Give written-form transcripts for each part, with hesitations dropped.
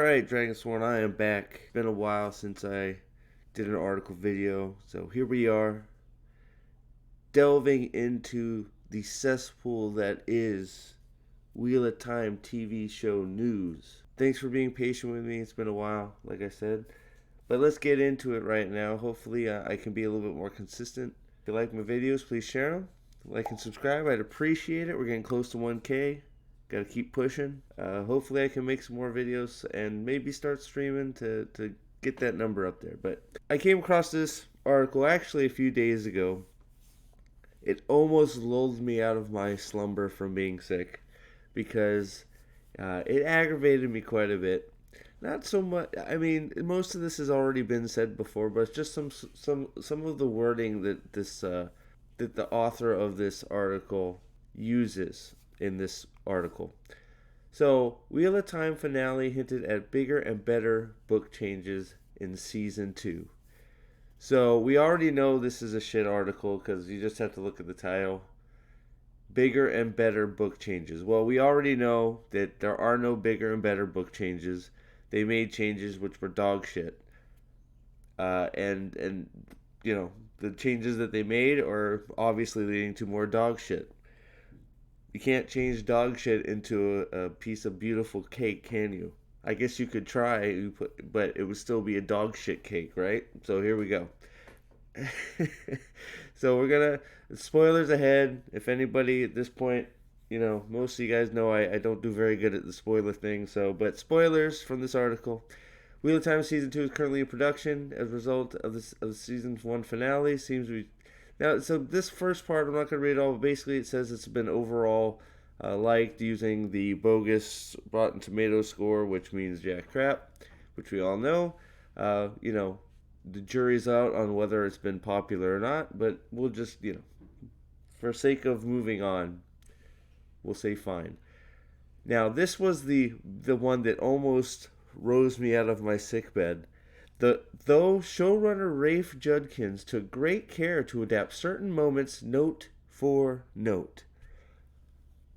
Alright, Dragonsworn, I am back. It's been a while since I did an article video, so here we are, delving into the cesspool that is Wheel of Time TV show news. Thanks for being patient with me. It's been a while, like I said. But let's get into it right now. Hopefully, I can be a little bit more consistent. If you like my videos, please share them. Like and subscribe. I'd appreciate it. We're getting close to 1K. Gotta keep pushing. Hopefully I can make some more videos and maybe start streaming to get that number up there. But I came across this article actually a few days ago. It almost lulled me out of my slumber from being sick because it aggravated me quite a bit. Not so much. I mean, most of this has already been said before, but it's just some of the wording that that the author of this article uses in this article. So, Wheel of Time finale hinted at bigger and better book changes in season 2. So, we already know this is a shit article because you just have to look at the title. Bigger and better book changes. Well, we already know that there are no bigger and better book changes. They made changes which were dog shit. And you know, the changes that they made are obviously leading to more dog shit. You can't change dog shit into a piece of beautiful cake, can you? I guess you could try, but it would still be a dog shit cake, right? So here we go. So we're gonna spoilers ahead. If anybody at this point, you know, most of you guys know I don't do very good at the spoiler thing. So, but spoilers from this article. Wheel of Time season 2 is currently in production as a result of the season 1 finale. Seems to be now, so this first part, I'm not going to read it all, but basically it says it's been overall liked using the bogus Rotten Tomatoes score, which means jack crap, which we all know. You know, the jury's out on whether it's been popular or not, but we'll just, you know, for sake of moving on, we'll say fine. Now, this was the one that almost rose me out of my sickbed. Though showrunner Rafe Judkins took great care to adapt certain moments note for note.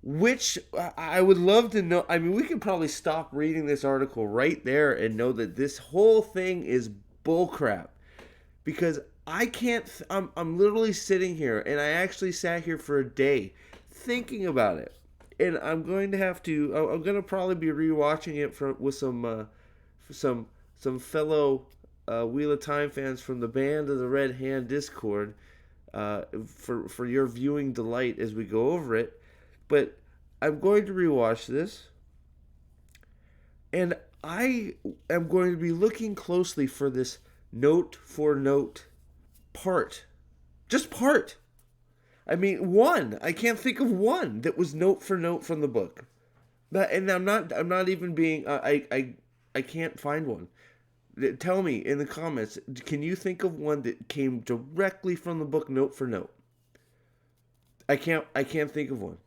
Which I would love to know. I mean, we could probably stop reading this article right there and know that this whole thing is bullcrap. Because I can't. I'm literally sitting here, and I actually sat here for a day thinking about it. And I'm going to have to. I'm going to probably be rewatching it with some fellow Wheel of Time fans from the Band of the Red Hand Discord for your viewing delight as we go over it. But I'm going to rewatch this, and I am going to be looking closely for this note for note part. Just part. I mean, one. I can't think of one that was note for note from the book. And I'm not even being. I can't find one. Tell me in the comments, can you think of one that came directly from the book note for note? I can't think of one.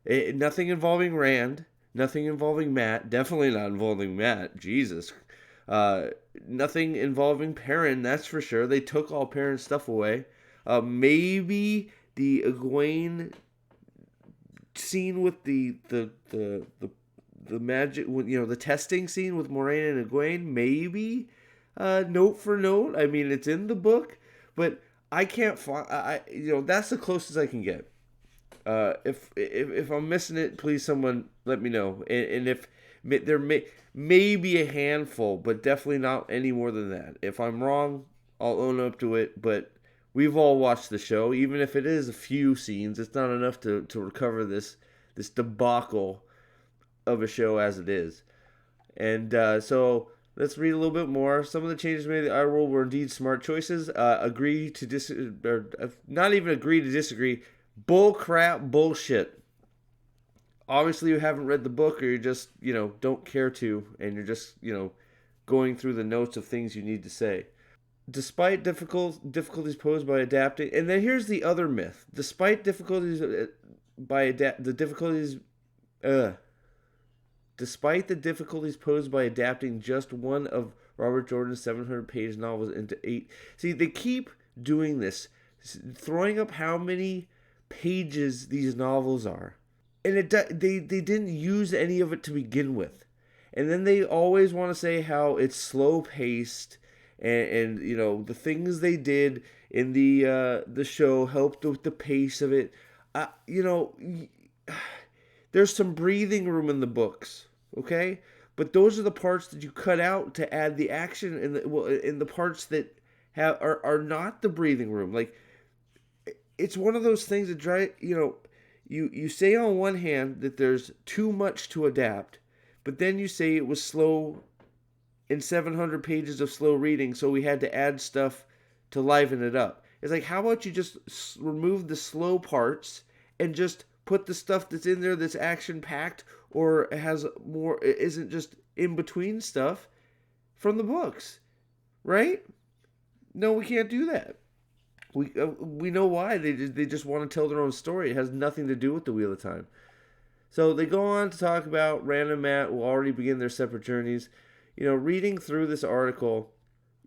Nothing involving Rand, nothing involving Mat, definitely not involving Mat, Jesus. Nothing involving Perrin, that's for sure. They took all Perrin's stuff away. Maybe the Egwene scene with the magic, you know, the testing scene with Moiraine and Egwene, maybe note for note. I mean, it's in the book, but I can't find. You know, that's the closest I can get. If I'm missing it, please someone let me know. And if there may be a handful, but definitely not any more than that. If I'm wrong, I'll own up to it. But we've all watched the show, even if it is a few scenes. It's not enough to recover this debacle of a show as it is. And so let's read a little bit more. Some of the changes made in the Iron World were indeed smart choices. Not even agree to disagree. Bull crap bullshit. Obviously you haven't read the book, or you just, you know, don't care to, and you're just, you know, going through the notes of things you need to say. Despite difficulties posed by adapting, and then here's the other myth. Despite difficulties Despite the difficulties posed by adapting just one of Robert Jordan's 700-page novels into 8. See, they keep doing this, throwing up how many pages these novels are. And they didn't use any of it to begin with. And then they always want to say how it's slow paced, and you know the things they did in the show helped with the pace of it. You know, there's some breathing room in the books, okay? But those are the parts that you cut out to add the action in in the parts that are not the breathing room. Like it's one of those things that drive, you know, you say on one hand that there's too much to adapt, but then you say it was slow in 700 pages of slow reading, so we had to add stuff to liven it up. It's like, how about you just remove the slow parts and just put the stuff that's in there that's action packed or has more, isn't just in between stuff from the books, right? No, we can't do that. We know why they just want to tell their own story. It has nothing to do with the Wheel of Time. So they go on to talk about Rand and Mat will already begin their separate journeys. You know, reading through this article,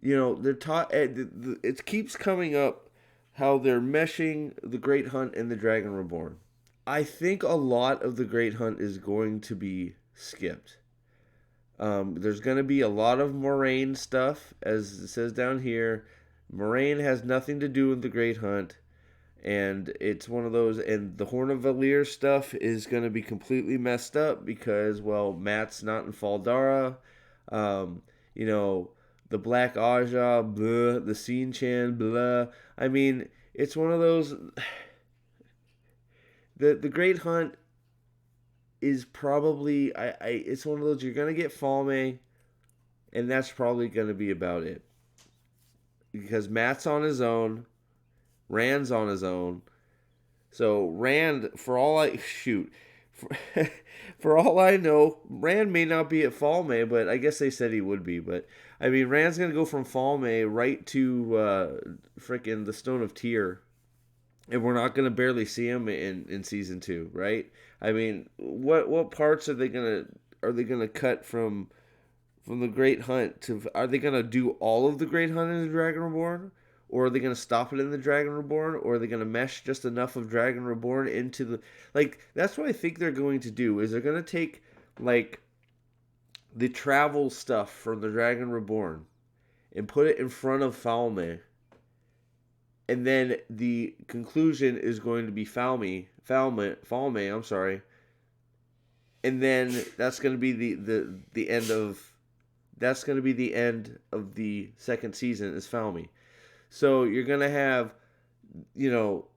you know, they're taught. It keeps coming up how they're meshing the Great Hunt and the Dragon Reborn. I think a lot of the Great Hunt is going to be skipped. There's going to be a lot of Moraine stuff, as it says down here. Moraine has nothing to do with the Great Hunt, and it's one of those. And the Horn of Valir stuff is going to be completely messed up because, well, Mat's not in Faldara. You know, the Black Aja, blah, the Seanchan, blah. I mean, it's one of those. The Great Hunt is probably it's one of those you're gonna get Falme, and that's probably gonna be about it. Because Mat's on his own, Rand's on his own. So Rand, for all I shoot, for, for all I know, Rand may not be at Falme, but I guess they said he would be. But I mean, Rand's gonna go from Falme right to frickin' the Stone of Tyr, and we're not gonna barely see him in season 2, right? I mean, what parts are they gonna cut from the Great Hunt to? Are they gonna do all of the Great Hunt in the Dragon Reborn, or are they gonna stop it in the Dragon Reborn, or are they gonna mesh just enough of Dragon Reborn into the like? That's what I think they're going to do. Is they're gonna take like the travel stuff from the Dragon Reborn and put it in front of Falme, and then the conclusion is going to be Falme. I'm sorry, and then that's going to be the end of. That's going to be the end of the second season is Falme. So you're going to have, you know,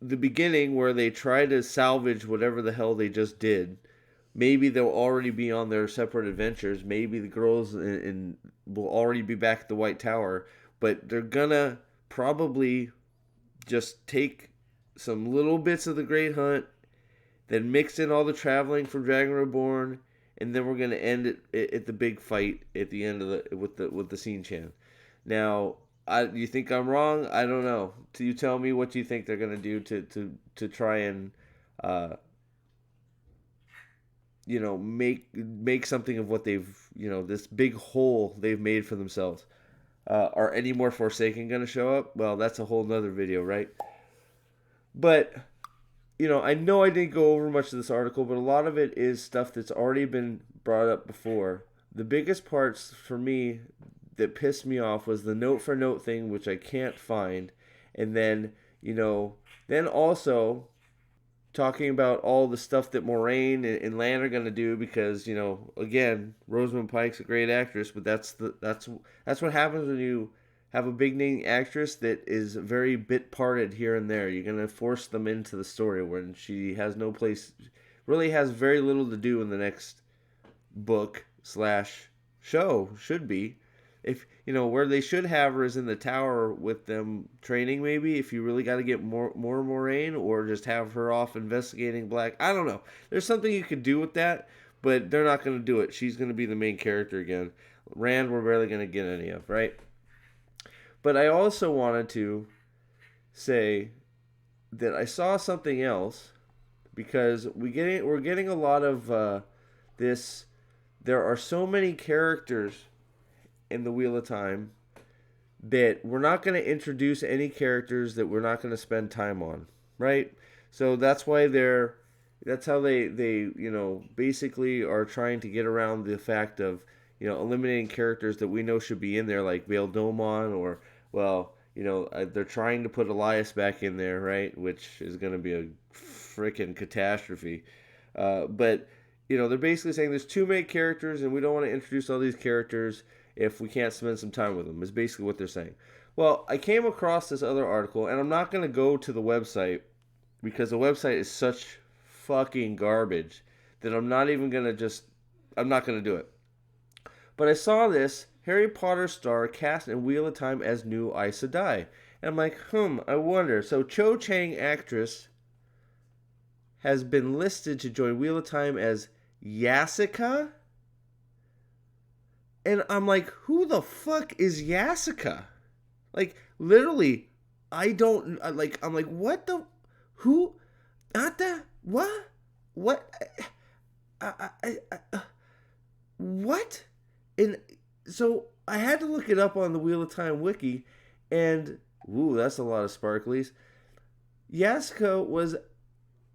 the beginning where they try to salvage whatever the hell they just did. Maybe they'll already be on their separate adventures. Maybe the girls will already be back at the White Tower. But they're going to probably just take some little bits of the Great Hunt, then mix in all the traveling from Dragon Reborn, and then we're gonna end it at the big fight at the end of with the Seanchan. Now, you think I'm wrong? I don't know. You tell me what you think they're gonna do to try and you know make something of what they've this big hole they've made for themselves. Are any more Forsaken gonna show up? Well, that's a whole nother video, right? But you know I didn't go over much of this article, but a lot of it is stuff that's already been brought up before. The biggest parts for me that pissed me off was the note for note thing, which I can't find, and then then also talking about all the stuff that Moraine and Lan are gonna do because again, Rosamund Pike's a great actress, but that's what happens when you have a big name actress that is very bit parted here and there. You're gonna force them into the story when she has no place, really has very little to do in the next book slash show. Should be, if where they should have her is in the tower with them training. Maybe if you really got to get more Moraine, or just have her off investigating Black. I don't know. There's something you could do with that, but they're not gonna do it. She's gonna be the main character again. Rand, we're barely gonna get any of, right? But I also wanted to say that I saw something else, because we're getting a lot of this. There are so many characters in the Wheel of Time that we're not going to introduce any characters that we're not going to spend time on, right? So that's why they're That's how they basically are trying to get around the fact of eliminating characters that we know should be in there, like Bail Domon, or well, they're trying to put Elias back in there, right? Which is going to be a freaking catastrophe. But they're basically saying there's too many characters, and we don't want to introduce all these characters if we can't spend some time with them. Is basically what they're saying. Well, I came across this other article, and I'm not going to go to the website because the website is such fucking garbage that I'm not gonna do it. But I saw this Harry Potter star cast in Wheel of Time as new Aes Sedai. And I'm like, I wonder. So Cho Chang actress has been listed to join Wheel of Time as Yasika. And I'm like, who the fuck is Yasika? Like, literally, I don't like. I'm like, what the? Who? Not that? What? What? What? And so I had to look it up on the Wheel of Time wiki, and ooh, that's a lot of sparklies. Yasuko was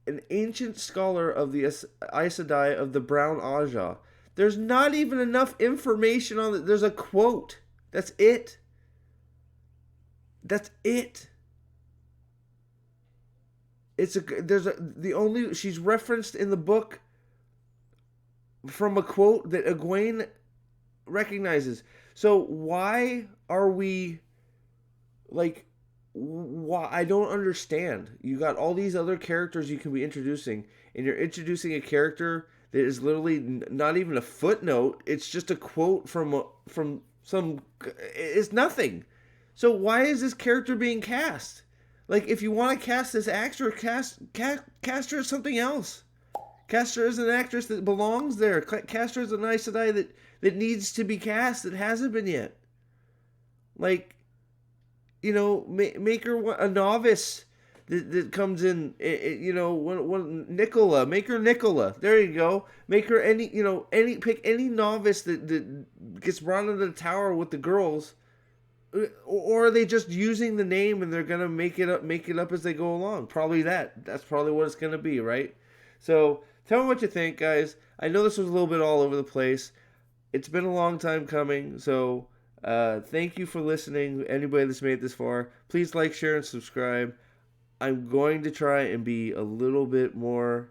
an ancient scholar of the Aes Sedai of the Brown Aja. There's not even enough information on it. There's a quote. That's it. That's it. She's referenced in the book from a quote that Egwene recognizes. So why are we like why I don't understand. You got all these other characters you can be introducing, and you're introducing a character that is literally not even a footnote. It's just a quote from some. It's nothing. So why is this character being cast? Like, if you want to cast this actor, cast her as something else. Cast her as an actress that belongs there. Cast her as an Aes Sedai that needs to be cast that hasn't been yet. Like, make her a novice that comes in. Nicola. Make her Nicola. There you go. Make her pick any novice that gets brought into the tower with the girls. Or are they just using the name and they're gonna make it up as they go along? Probably that's probably what it's gonna be, right? So tell me what you think, guys. I know this was a little bit all over the place. It's been a long time coming, so thank you for listening. Anybody that's made it this far, please like, share, and subscribe. I'm going to try and be a little bit more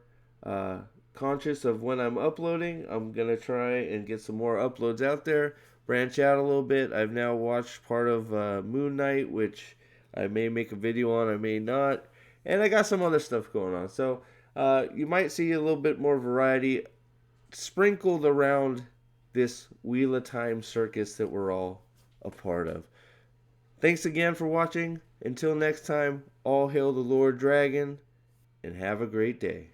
conscious of when I'm uploading. I'm gonna try and get some more uploads out there. Branch out a little bit. I've now watched part of Moon Knight, which I may make a video on, I may not. And I got some other stuff going on. So you might see a little bit more variety sprinkled around this Wheel of Time circus that we're all a part of. Thanks again for watching. Until next time, all hail the Lord Dragon, and have a great day.